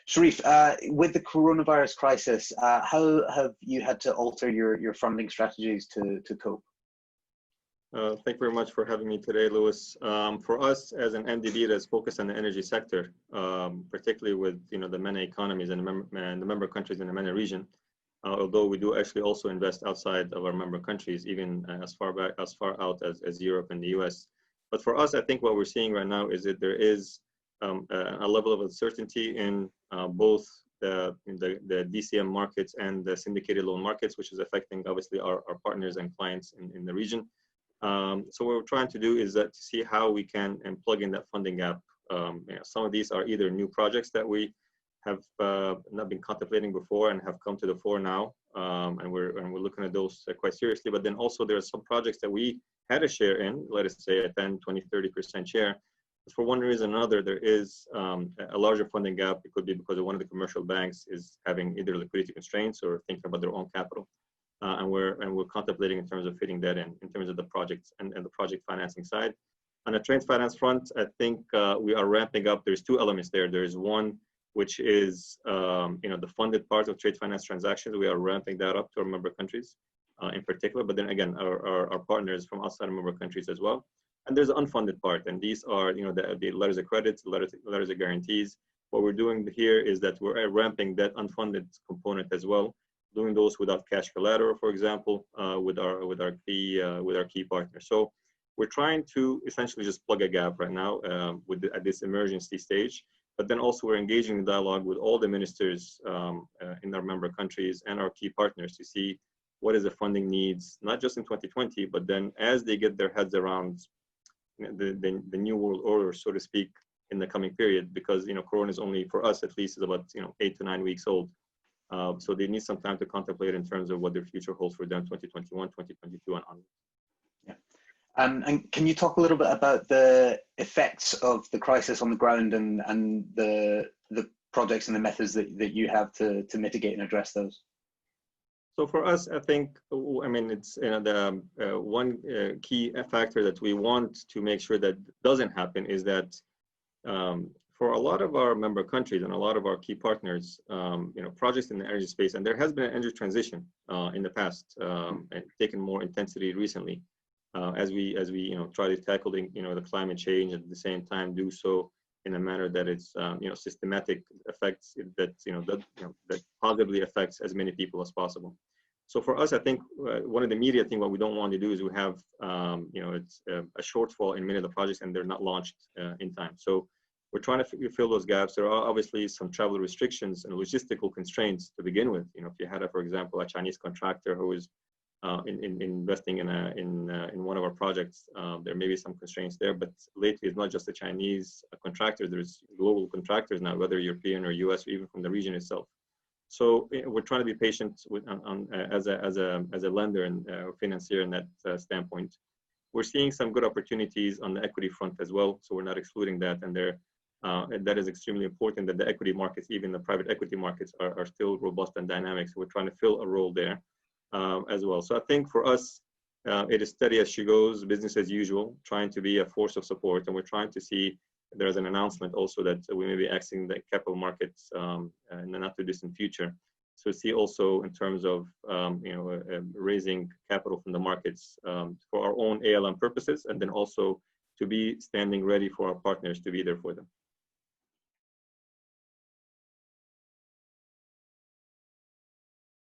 Sherif, with the coronavirus crisis, how have you had to alter your funding strategies to cope? Thank you very much for having me today, Louis. For us as an MDB that's focused on the energy sector, particularly with the MENA economies and the member countries in the MENA region, although we do actually also invest outside of our member countries, even as far out as Europe and the US. But for us, I think what we're seeing right now is that there is a level of uncertainty in both the DCM markets and the syndicated loan markets, which is affecting obviously our partners and clients in the region. So what we're trying to do is to see how we can plug in that funding gap. Some of these are either new projects that we have not been contemplating before and have come to the fore now, and we're looking at those quite seriously. But then also there are some projects that we had a share in, let us say a 10, 20, 30% share. But for one reason or another, there is a larger funding gap. It could be because one of the commercial banks is having either liquidity constraints or thinking about their own capital. And we're contemplating in terms of fitting that in terms of the projects and the project financing side. On the trade finance front, I think we are ramping up. There's two elements there. There's one, which is the funded part of trade finance transactions. We are ramping that up to our member countries in particular, but then again, our partners from outside of member countries as well. And there's the unfunded part, and these are the letters of credit, letters of guarantees. What we're doing here is that we're ramping that unfunded component as well, doing those without cash collateral, for example, with our key partners. So we're trying to essentially just plug a gap right now at this emergency stage. But then also we're engaging in dialogue with all the ministers in our member countries and our key partners to see what is the funding needs, not just in 2020, but then as they get their heads around the new world order, so to speak, in the coming period, because Corona is only, for us at least, is about 8 to 9 weeks old. So they need some time to contemplate in terms of what their future holds for them 2021, 2022 and on. Yeah. And can you talk a little bit about the effects of the crisis on the ground and the projects and the methods that you have to mitigate and address those? So for us, I think, it's the one key factor that we want to make sure that doesn't happen is that for a lot of our member countries and a lot of our key partners, projects in the energy space, and there has been an energy transition in the past and taken more intensity recently as we try to tackle the climate change and at the same time do so in a manner that it's systematic effects that positively affects as many people as possible. So for us, I think one of the immediate thing what we don't want to do is we have it's a shortfall in many of the projects and they're not launched in time. So we're trying to fill those gaps. There are obviously some travel restrictions and logistical constraints to begin with. If you had, for example, a Chinese contractor who is investing in one of our projects, there may be some constraints there. But lately, it's not just the Chinese contractors. There's global contractors now, whether European or US, or even from the region itself. So we're trying to be patient as a lender and financier in that standpoint. We're seeing some good opportunities on the equity front as well. So we're not excluding that, and that is extremely important that the equity markets, even the private equity markets, are still robust and dynamic. So we're trying to fill a role there as well. So I think for us, it is steady as she goes, business as usual, trying to be a force of support. And we're trying to see, there's an announcement also that we may be accessing the capital markets in the not too distant future. So see also in terms of raising capital from the markets for our own ALM purposes, and then also to be standing ready for our partners to be there for them.